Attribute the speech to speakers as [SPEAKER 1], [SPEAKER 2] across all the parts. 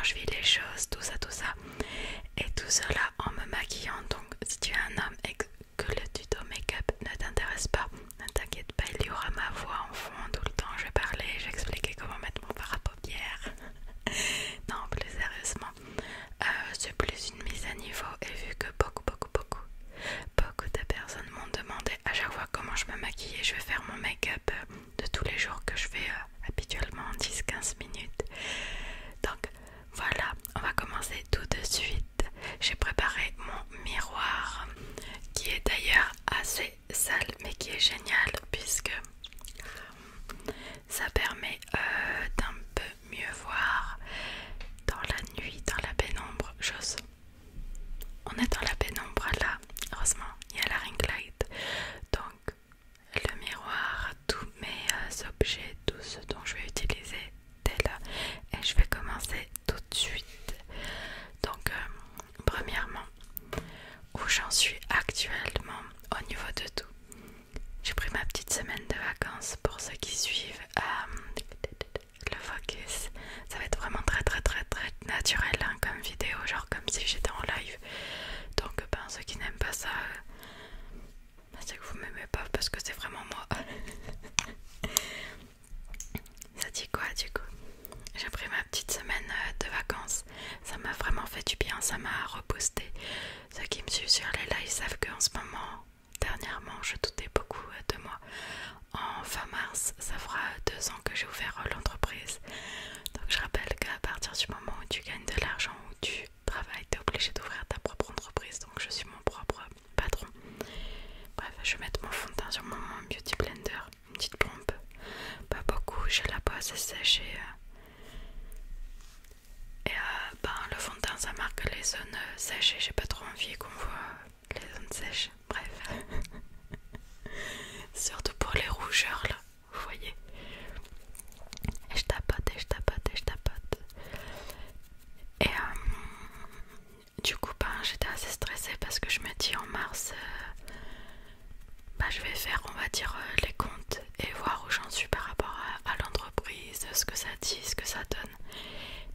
[SPEAKER 1] je vis les choses, tout ça, tout ça. Et tout cela en me maquillant. Donc si tu es un homme et que le tuto make-up ne t'intéresse pas, ne t'inquiète pas, il y aura ma voix en fond tout le temps. Je vais parler, je vais expliquer comment mettre mon fard à paupières. Non, plus sérieusement, c'est plus une mise à niveau. Et vu que beaucoup de personnes m'ont demandé à chaque fois comment je me maquille, je vais faire mon make-up de tous les jours que je fais habituellement en 10-15 minutes. Donc voilà, on va commencer tout de suite. J'ai préparé mon miroir qui est d'ailleurs assez sale mais qui est génial puisque ça permet d'un peu mieux voir dans la nuit, dans la pénombre. On est dans la pénombre là, heureusement il y a la ring light. Donc le miroir, tous mes objets, tout ce dont je vais utiliser dès là. Et je vais commencer tout de suite. Donc premièrement, où j'en suis actuellement au niveau de tout. J'ai pris ma petite semaine de vacances pour ceux qui suivent le focus. Ça va être vraiment très naturel hein, comme vidéo, genre comme si j'étais en live. Donc ceux qui n'aiment pas ça, c'est que vous m'aimez pas parce que c'est vraiment moi. Ça dit quoi du coup? J'ai pris ma petite semaine de vacances. Ça m'a vraiment fait du bien, ça m'a reboosté. Ceux qui me suivent sur les lives savent qu'en ce moment, dernièrement, je doutais beaucoup de moi. En fin mars, ça fera 2 ans que j'ai ouvert l'entreprise. Donc je rappelle qu'à partir du moment où tu gagnes de l'argent, où tu travailles, tu es obligé d'ouvrir ta propre entreprise. Donc je suis mon propre patron. Bref, je vais mettre mon fond de teint sur mon beauty blender. Une petite pompe. Pas beaucoup, j'ai la peau assez sèche le fond de teint ça marque les zones sèches et j'ai pas trop envie qu'on voit les zones sèches. Bref. Surtout pour les rougeurs là, vous voyez. Et je tapote et je tapote et je tapote. Et du coup j'étais assez stressée parce que je me dis en mars je vais faire on va dire les comptes et voir où j'en suis par rapport à l'entreprise, ce que ça dit, ce que ça donne.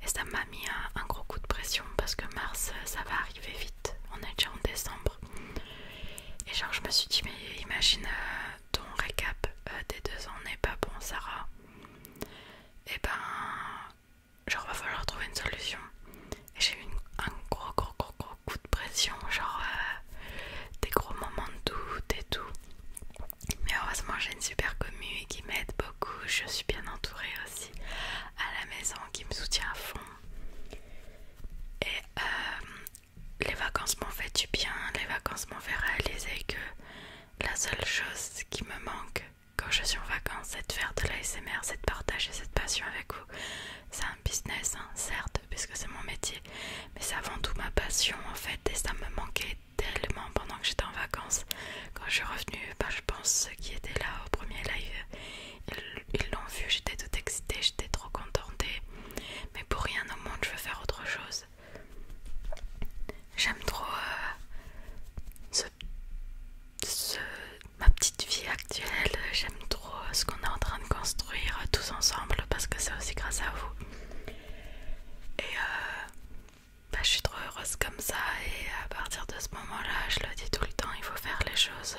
[SPEAKER 1] Et ça m'a mis un gros coup de pression parce que mars ça va arriver vite, on est déjà en décembre. Et genre je me suis dit mais imagine ton récap des 2 ans n'est pas bon Sarah. Et genre va falloir trouver une solution. Et j'ai eu un gros coup de pression, genre des gros moments de doute et tout. Mais heureusement j'ai une super commu qui m'aide beaucoup, je suis bien entourée aussi à la maison qui me soutient à fond. Et les vacances m'ont fait du bien, les vacances m'ont fait réaliser que la seule chose qui me manque quand je suis en vacances c'est de faire de l'ASMR, c'est de partager cette passion avec vous. C'est un business hein, certes puisque c'est mon métier, mais c'est avant tout ma passion en fait et ça me manquait tellement pendant que j'étais en vacances. Quand je suis revenue, je pense ceux qui étaient là au premier live, ils l'ont vu, j'étais toute excitée, j'étais trop contente. Mais pour rien au monde je veux faire autre chose. J'aime trop ma petite vie actuelle, j'aime trop ce qu'on est en train de construire tous ensemble parce que c'est aussi grâce à vous. Et je suis trop heureuse comme ça et à partir de ce moment-là, je le dis tout le temps, il faut faire les choses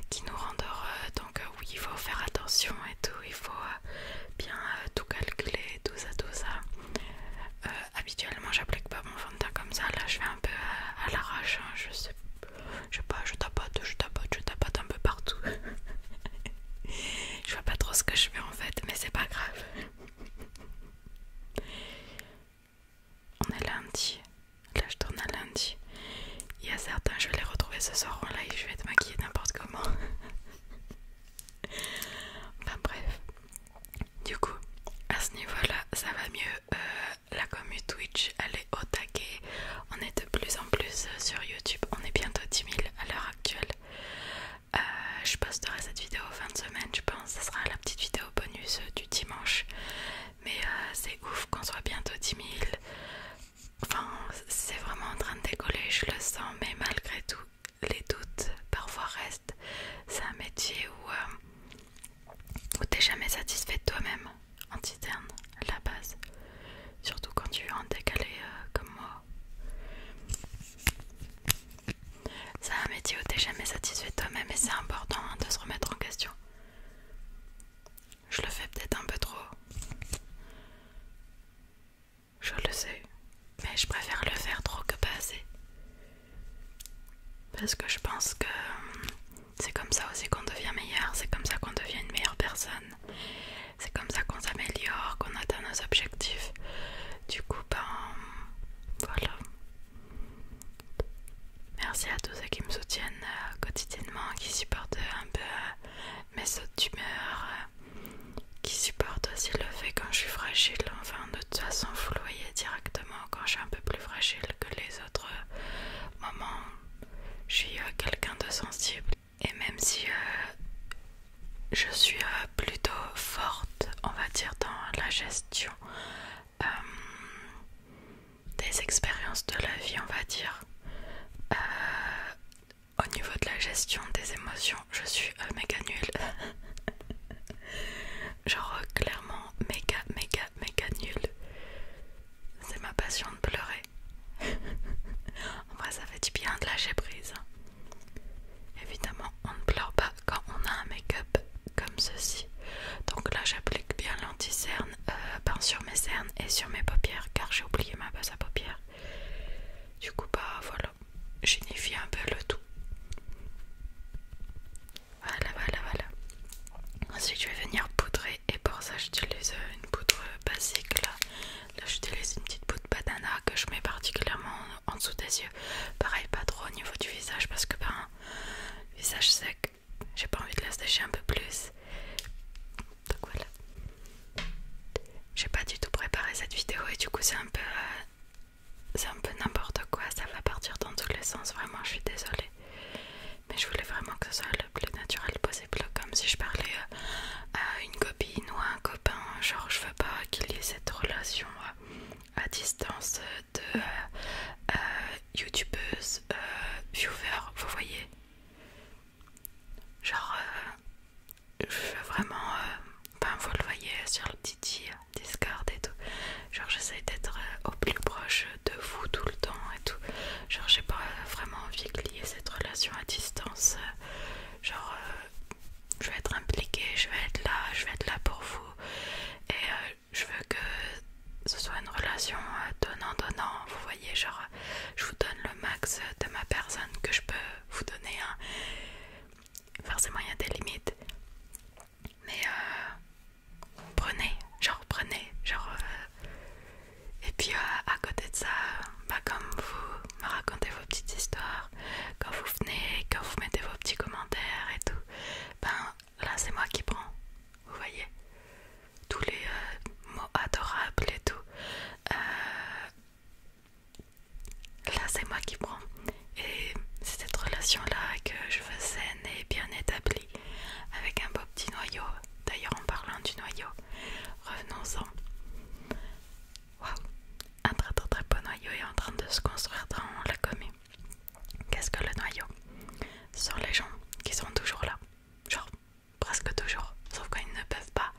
[SPEAKER 1] qui nous rendent heureux. Donc oui, il faut faire attention et tout, il faut bien tout calculer, tout ça. Habituellement, j'applique pas mon fond de teint comme ça. Là, je fais un peu à l'arrache. Hein. Je sais pas, je tapote un peu partout. Je vois pas trop ce que je fais en fait, mais c'est pas grave. On est lundi. Là, je tourne à lundi. Il y a certains, je vais les retrouver ce soir en live. Je vais te maquiller n'importe comment. Enfin bref. Du coup, à ce niveau-là, ça va mieux. La commu Twitch, elle est au taquet. On est de plus en plus sur YouTube. On est bientôt 10 000 à l'heure actuelle. Je posterai cette vidéo fin de semaine, je pense. Ce sera la petite vidéo bonus du dimanche. Mais c'est ouf qu'on soit bientôt 10 000. Enfin, c'est vraiment en train de décoller, je le sens. Mais malgré tout, les doutes parfois restent. C'est un métier où t'es jamais satisfait de toi-même en interne, à la base. Surtout quand tu es en décalage parce que je pense que c'est comme ça aussi qu'on devient meilleur, c'est comme ça qu'on devient une meilleure personne, c'est comme ça qu'on s'améliore, qu'on atteint nos objectifs. Du coup, ben voilà. Merci à tous ceux qui me soutiennent quotidiennement, qui supportent un peu mes sautes d'humeur, qui supportent aussi le fait quand je suis fragile. Enfin, de toute façon, vous le voyez directement, quand je suis un peu plus fragile que les autres moments, je suis quelqu'un de sensible. Et même si je suis plutôt forte, on va dire, dans la gestion des expériences de la vie, on va dire, au niveau de la gestion des émotions, je suis méga nulle. Genre clairement méga nulle. C'est ma passion de pleurer. En vrai, ça fait du bien de lâcher prise. Évidemment, on ne pleure pas quand on a un make-up comme ceci. Donc là, j'applique bien l'anti-cerne sur mes cernes et sur mes paupières, car j'ai oublié ma base à paupières. Du coup, bah voilà, j'unifie un peu le tout. Voilà. Ensuite, je vais venir poudrer, et pour ça, j'utilise une poudre basique là. Là, j'utilise une petite poudre banana que je mets particulièrement en dessous des yeux. Pareil, pas trop au niveau du visage parce que visage sec, j'ai pas envie de la sécher un peu plus. Donc voilà. J'ai pas du tout préparé cette vidéo et du coup c'est un peu n'importe quoi, ça va partir dans tous les sens, vraiment je suis désolée. Mais je voulais vraiment que ce soit le plus naturel possible, comme si je parlais à une copine ou à un copain. Genre je veux pas qu'il y ait cette relation à distance de youtubeuse, viewer, vous voyez. Genre je veux vraiment, vous le voyez sur le Titi, Discord et tout. Genre j'essaie d'être au plus proche de vous tout le temps et tout. Genre j'ai pas vraiment envie qu'il y ait cette relation à distance. Genre je vais être impliquée, je vais être là pour vous. Et je veux que ce soit une relation donnant-donnant. Vous voyez, genre je vous donne le max de ma personne que je peux vous donner. Forcément il y a des limites. Mais prenez. Et puis à côté de ça, comme vous me racontez vos petites histoires, quand vous venez, quand vous mettez vos petits commentaires et tout, là c'est moi qui prends. Vous voyez, tous les mots adorables et tout. Là c'est moi qui prends. Et c'est cette relation là que je veux saine et bien établie, avec un beau petit noyau. D'ailleurs en parlant du noyau, revenons-en. Waouh, un très beau noyau est en train de se construire dans la commune. Qu'est-ce que le noyau? Ce sont les gens qui sont toujours là, genre presque toujours, sauf quand ils ne peuvent pas.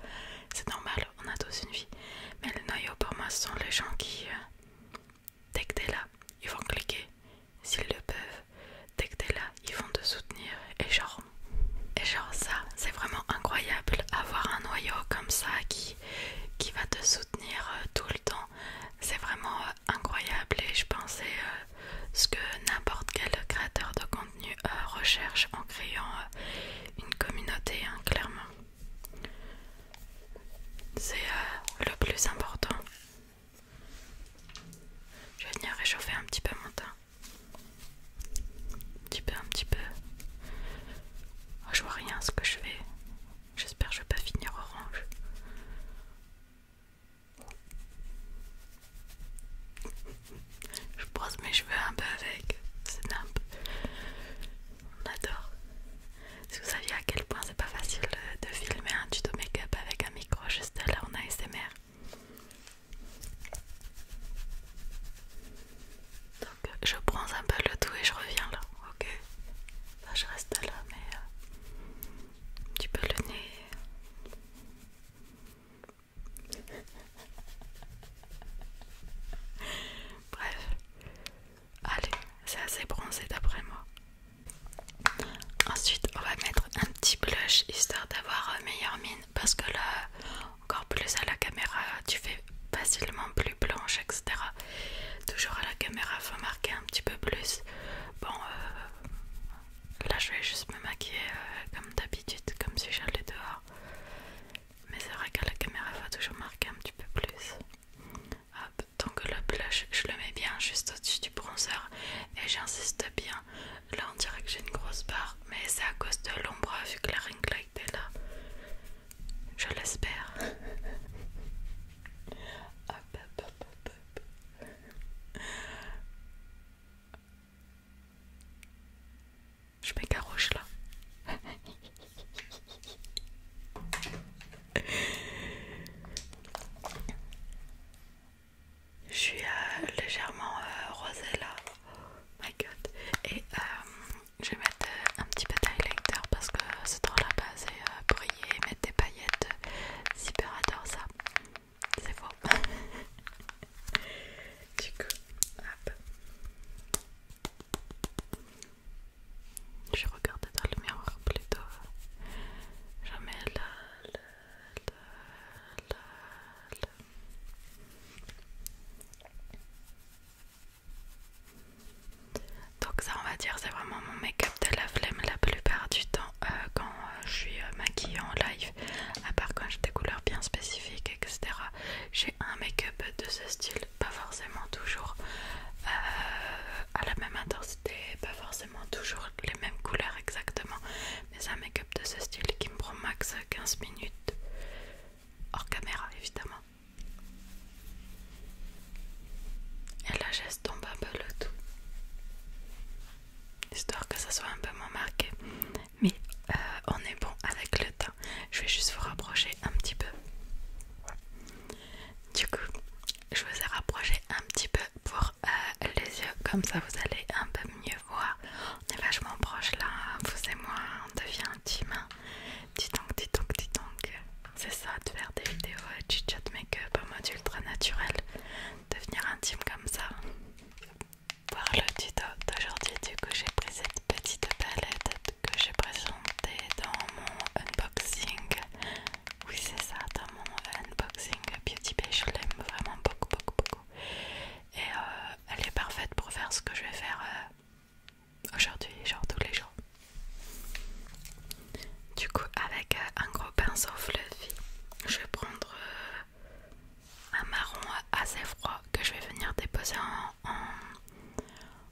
[SPEAKER 1] C'est normal, on a tous une vie. Mais le noyau pour moi ce sont les gens qui, dès que t'es là, ils vont cliquer s'ils le peuvent. Dès que t'es là, ils vont te soutenir. Et genre ça, c'est vraiment incroyable, avoir un noyau comme ça qui va te soutenir tout le temps. C'est vraiment incroyable et je pensais ce que n'importe quel créateur de contenu recherche en créant une communauté, clairement. C'est le plus important. Je vais venir réchauffer un petit peu mon teint. Un petit peu. Oh, je vois rien ce que je fais. J'espère que je vais pas finir orange. Je brosse mes cheveux un peu avec. C'est nimp. On adore. Si vous saviez à quel point c'est pas facile de filmer un tuto make-up avec un micro juste là en ASMR. Donc je bronze un peu le tout et je reviens là, ok? Enfin, je reste là mais un petit peu le nez. Bref, allez, c'est assez bronzé d'après moi. Ensuite on va mettre un petit blush histoire d'avoir meilleure mine, parce que là encore plus à la caméra tu fais facilement plus blanche, etc. Toujours à la caméra faut marquer un petit peu plus. Bon l'espère. Hop, hop, hop, hop, hop. Je m'écarouche là. Je suis légèrement rosée là. Oh my god. Et je vais mettre un petit peu d'highlighter parce que c'est trop la base et briller, mettre des paillettes. Super adore ça. C'est faux. Du coup, hop. Je regarde dans le miroir plutôt. Je mets là. Donc ça on va dire c'est vraiment mon make-up de la flemme la plupart du temps quand je suis maquillée en live, à part quand j'ai des couleurs bien spécifiques etc. J'ai un make-up de ce style, pas forcément toujours à la même intensité, pas forcément toujours les mêmes couleurs exactement, mais c'est un make-up de ce style qui me prend max 15 minutes hors caméra évidemment. Et là j'estompe un peu le tout, histoire que ça soit un peu moins marqué. Mais on est bon avec le teint. Je vais juste vous rapprocher un petit peu. Du coup, je vous ai rapproché un petit peu pour les yeux. Comme ça, vous allez un peu mieux voir. On est vachement proche là, vous et moi. On devient intime. Dis donc. C'est ça de faire des vidéos chit-chat make-up en mode ultra naturel. Devenir intime comme ça. Pour le tuto d'aujourd'hui, du coup, j'ai pris cette petite palette que j'ai présentée dans mon unboxing. Oui, c'est ça, dans mon unboxing Beauty Bay. Je l'aime vraiment beaucoup. Et elle est parfaite pour faire ce que je vais faire aujourd'hui, genre tous les jours. Du coup, avec un gros pinceau fluffy, je vais prendre un marron assez froid que je vais venir déposer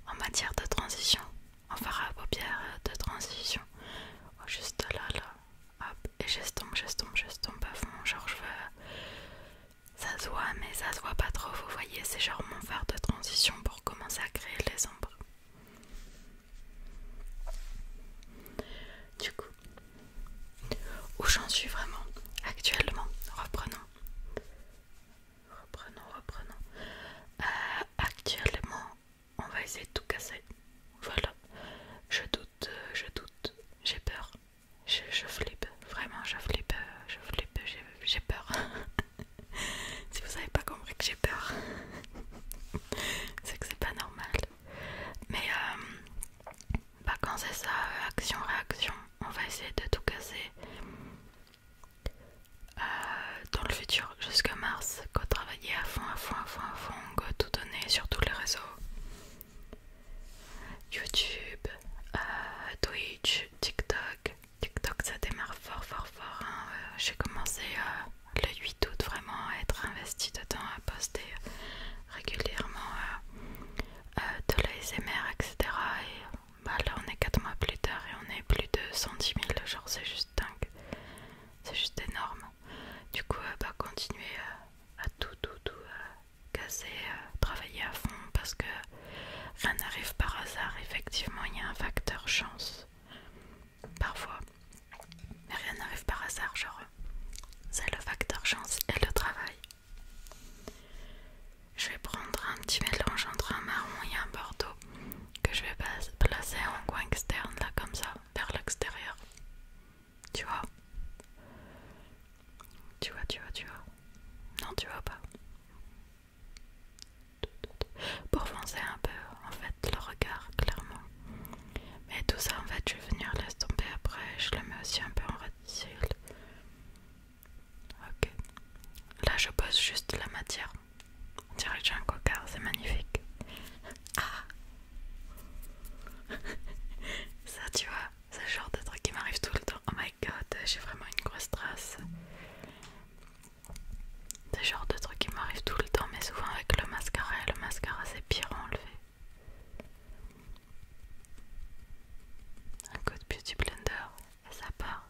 [SPEAKER 1] en matière de transition, en fard à paupières de transition. Oh, juste là, hop, et j'estompe à fond, genre je veux... Ça se voit, mais ça se voit pas trop, vous voyez, c'est genre mon fard de transition pour commencer à créer les ombres. Du coup, où j'en suis vraiment actuellement, reprenons. Actuellement, on va essayer de tout casser. Voilà, je doute, j'ai peur, je flippe, vraiment je flippe, j'ai peur. Si vous avez pas compris que j'ai peur, c'est que c'est pas normal. Mais bah quand c'est ça, action-réaction, on va essayer de tout casser. Dans le futur, jusqu'à mars, go travailler à fond, go tout donner sur tous les réseaux. YouTube, Twitch, TikTok. TikTok ça démarre fort hein. J'ai commencé le 8 août vraiment à être investie dedans, à poster régulièrement de l'ASMR etc. Et bah, là on est 4 mois plus tard et on est plus de 110 000, genre c'est juste dingue, c'est juste énorme. Du coup bah continuer à tout casser, travailler à fond parce que rien n'arrive par hasard. Effectivement il y a un facteur chance parfois, mais rien n'arrive par hasard, genre c'est le facteur chance et le travail. Je vais prendre un petit mélange entre un marron et un bordeaux que je vais placer en coin externe là comme ça, vers l'extérieur. Tu vois? Non, tu vois pas. Pour foncer un peu en fait le regard clairement. Mais tout ça en fait je vais venir l'estomper après. Je le mets aussi un peu en red seal. Ok. Là je pose juste la matière. On dirait que j'ai un cocard, c'est magnifique. Ah. Ça tu vois, c'est le genre de truc qui m'arrive tout le temps. Oh my god, j'ai vraiment une grosse trace. C'est le genre de truc qui m'arrive tout le temps, mais souvent avec le mascara. Et le mascara c'est pire à enlever. Un coup de Beauty Blender et ça part.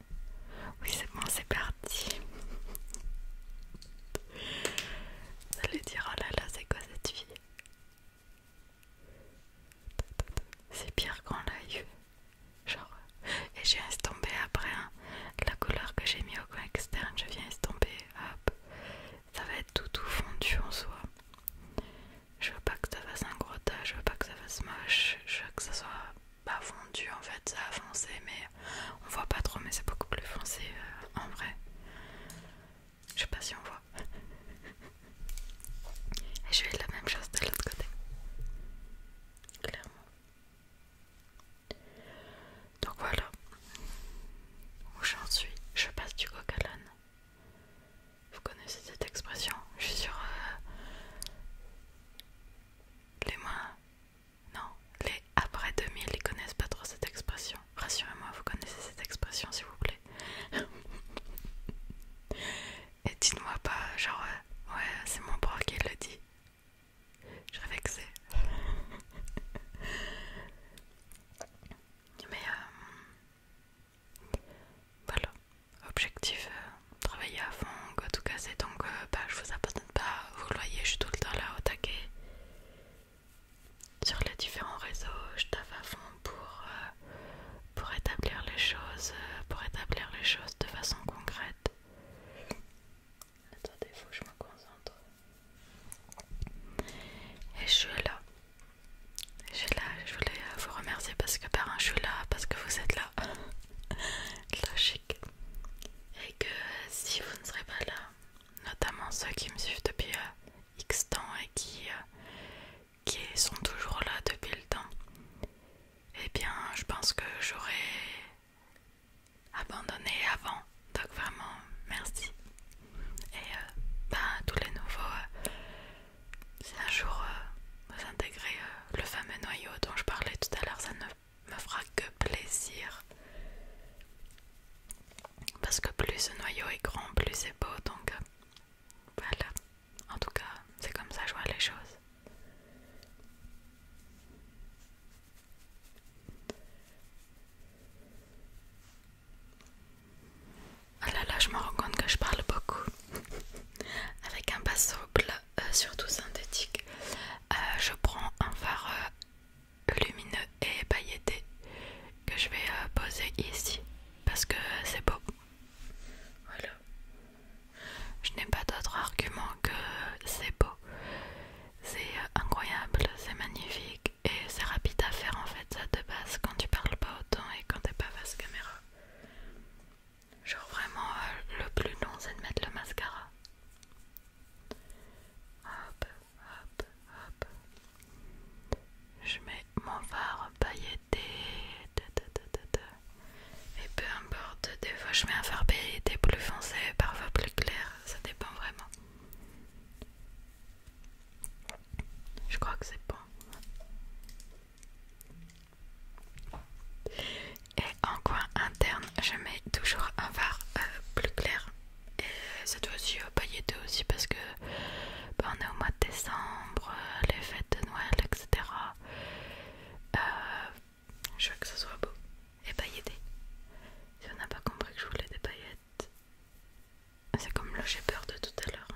[SPEAKER 1] là j'ai peur de tout à l'heure.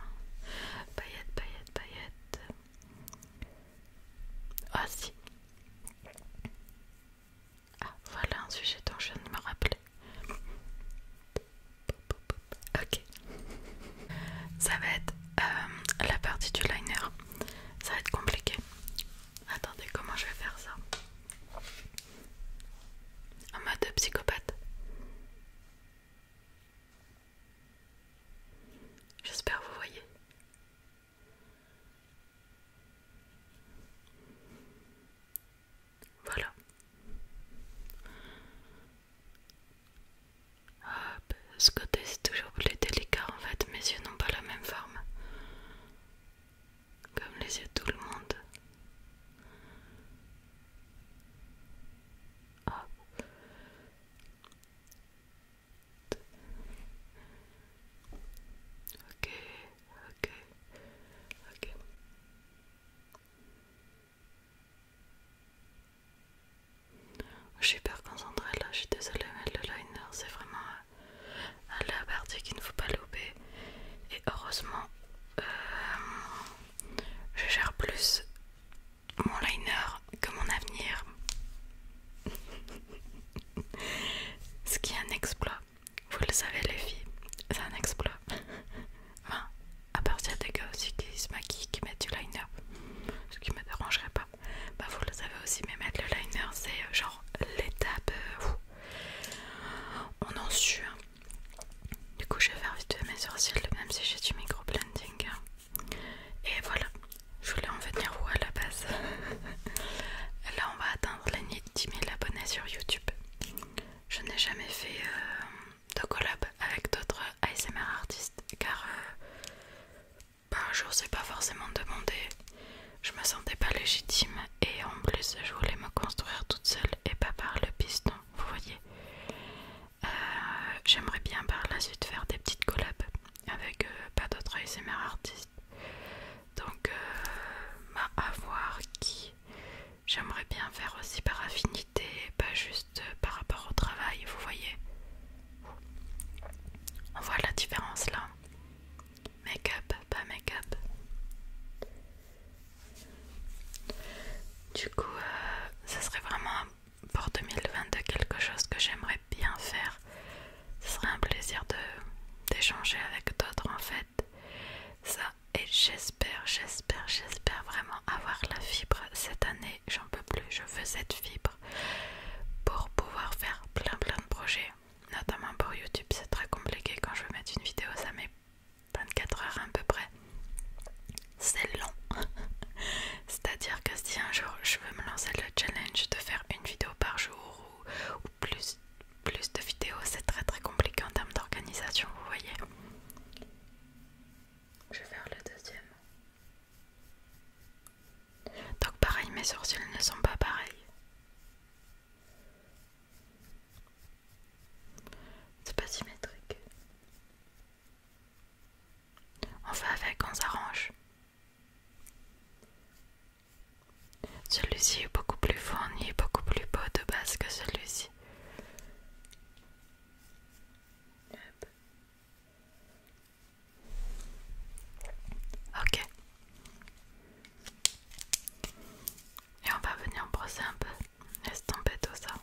[SPEAKER 1] Paillettes, paillettes, paillettes. Ah si. Ah voilà un sujet dont je viens de me rappeler. Ok. Ça va être la partie du liner. Ça va être compliqué. Attendez, comment je vais faire ça? En mode psychopathe. J'espère que vous voyez. Voilà. Hop. Ce côté c'est toujours plus délicat en fait. Mes yeux n'ont pas la même forme. Comme les yeux de tout le monde. Hop. Ok, ok, ok. Je suis hyper concentrée là, je suis désolée, mais le liner c'est vraiment la partie qu'il ne faut pas louper. Et heureusement, je gère plus mon liner que mon avenir. Ce qui est un exploit. Vous le savez les filles, c'est un exploit. Enfin, à part s'il y a des gars aussi qui se maquillent, qui mettent du liner, ce qui me dérangerait pas. Bah vous le savez aussi, mais mettre le liner c'est genre l'étape où on en sue. Du coup je vais faire vite fait mes sourcils même si j'ai du micro-blending. Et voilà, je voulais en venir où à la base. Là on va atteindre les 10 000 abonnés sur YouTube. Je n'ai jamais fait de collab avec d'autres ASMR artistes car je n'osais pas forcément demander. Je me sentais pas légitime et en plus je voulais me construire toute seule et pas par le piston, vous voyez. J'aimerais bien par la suite faire des petites collabs avec pas d'autres ASMR artistes. Donc à voir qui. J'aimerais bien faire aussi par affinité, pas juste par rapport au travail, vous voyez. On voit la différence là. Make-up, pas make-up. Du coup, ça serait vraiment pour 2022 quelque chose que j'aimerais bien faire. Ce serait un plaisir d'échanger avec d'autres en fait. Ça, et j'espère vraiment avoir la fibre cette année. J'en peux plus, je veux cette fibre pour pouvoir faire plein de projets. Notamment pour YouTube, c'est très compliqué. Quand je veux mettre une vidéo, ça met 24 heures à peu près. C'est long. C'est-à-dire que si un jour je veux me lancer le challenge de faire une vidéo par jour ou plus de vidéos, c'est très compliqué en termes d'organisation, vous voyez. Je vais faire le deuxième. Donc pareil, mes sourcils ne sont pas pareils. C'est pas symétrique. On fait avec, on s'arrange. Celui-ci est beaucoup plus fourni, beaucoup plus beau de base que celui-ci. Ok. Et on va venir brosser un peu, estomper tout ça.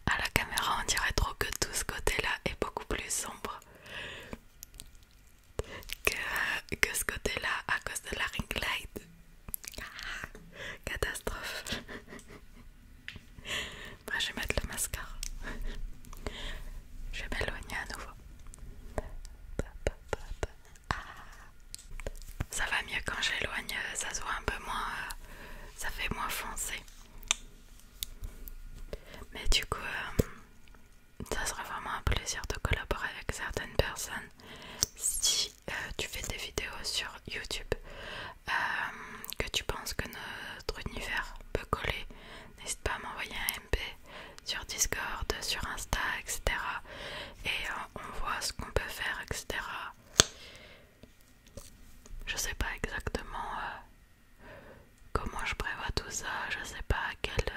[SPEAKER 1] À la caméra, on dirait trop que tout ce côté-là est beaucoup plus sombre que ce côté-là à cause de la ring light. Catastrophe. Après, je vais mettre le mascara. Je vais m'éloigner à nouveau. Ça va mieux quand j'éloigne, ça se voit un peu moins, ça fait moins foncé. Mais du coup, ça serait vraiment un plaisir de collaborer avec certaines personnes. Si tu fais des vidéos sur YouTube, que tu penses que notre univers peut coller, n'hésite pas à m'envoyer un MP sur Discord, sur Insta, etc. Et on voit ce qu'on peut faire, etc. Je sais pas exactement comment je prévois tout ça, je sais pas à quelle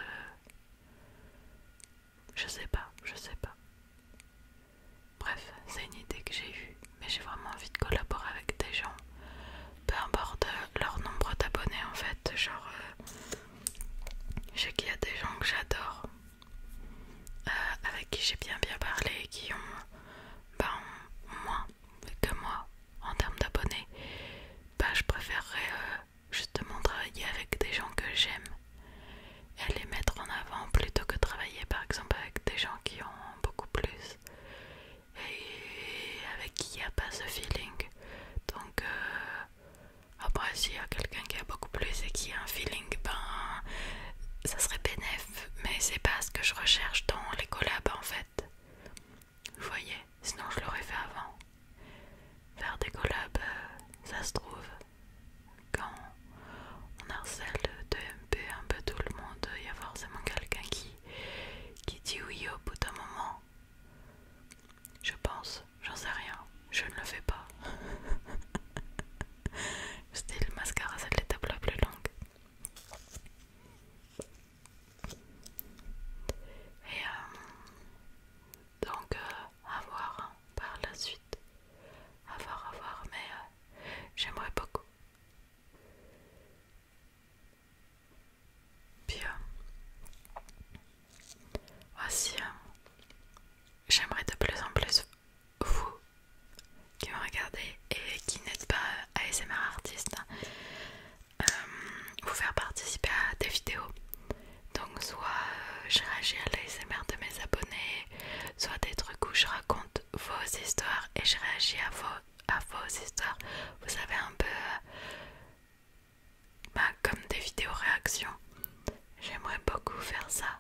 [SPEAKER 1] faire ça.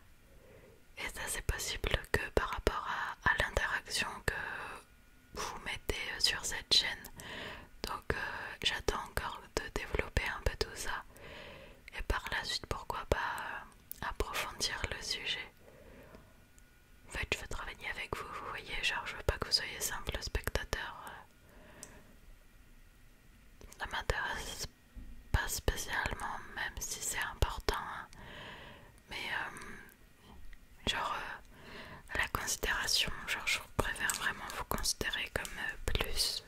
[SPEAKER 1] Et ça c'est possible que par rapport à l'interaction que vous mettez sur cette chaîne. Donc j'attends encore de développer un peu tout ça. Et par la suite pourquoi pas approfondir le sujet. En fait je veux travailler avec vous, vous voyez, genre je veux pas que vous soyez simple spectateur. Ça m'intéresse pas spécialement, même si c'est important, hein. Mais genre la considération, genre je préfère vraiment vous considérer comme plus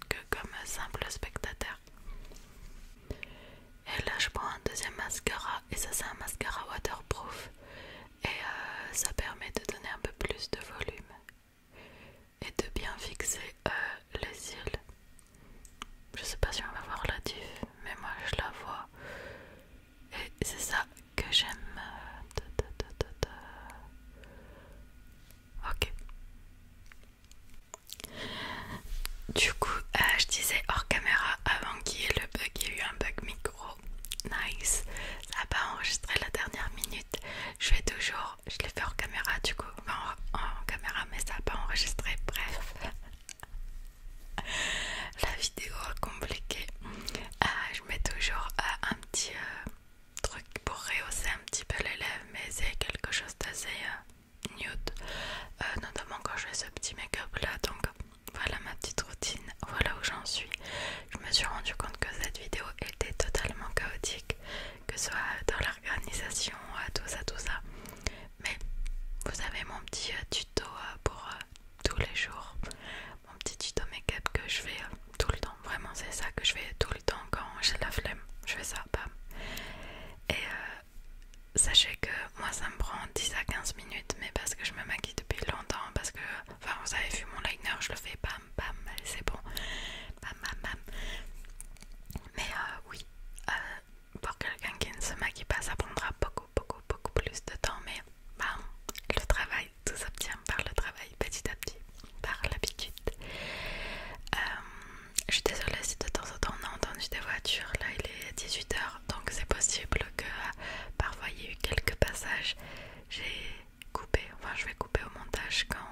[SPEAKER 1] que comme simple spectateur. Et là je prends un deuxième mascara, et ça c'est un mascara waterproof, et ça permet de donner un peu plus de volume et de bien fixer les cils. Je sais pas si on va voir la diff, mais moi je la vois. Et c'est ça que j'aime. Ok. Du coup, je disais hors caméra avant qu'il y ait le bug, il y a eu un bug micro. Nice. Ça n'a pas enregistré la dernière minute. Je l'ai fait hors caméra du coup. Enfin, en caméra, mais ça n'a pas enregistré. Bref. La vidéo compliquée. Je mets toujours un petit truc pour rehausser un petit peu les lèvres, mais c'est quelque chose d'assez nude, notamment quand je fais ce petit make-up là. Donc voilà ma petite routine, voilà où j'en suis. Je me suis rendu compte que cette vidéo était totalement chaotique, que ce soit dans l'organisation, tout ça. Mais vous avez mon petit tuto pour tous les jours, mon petit tuto make-up que je fais tout le temps. Vraiment c'est ça que je fais tout le temps quand j'ai la flemme. Je fais ça, bam. Et sachez que moi ça me prend 10 à 15 minutes, mais parce que je me maquille depuis longtemps, parce que, enfin vous avez vu mon liner, je le fais bam bam, allez c'est bon, bam bam bam. Mais oui, pour quelqu'un qui ne se maquille pas, ça prendra beaucoup plus de temps, mais bam, le travail, tout s'obtient par le travail, petit à petit, par l'habitude. Je suis désolée si de temps en temps on a entendu des voitures, là il est 18h, donc c'est possible que parfois il y ait eu quelques passages. J'ai coupé, enfin je vais couper au montage quand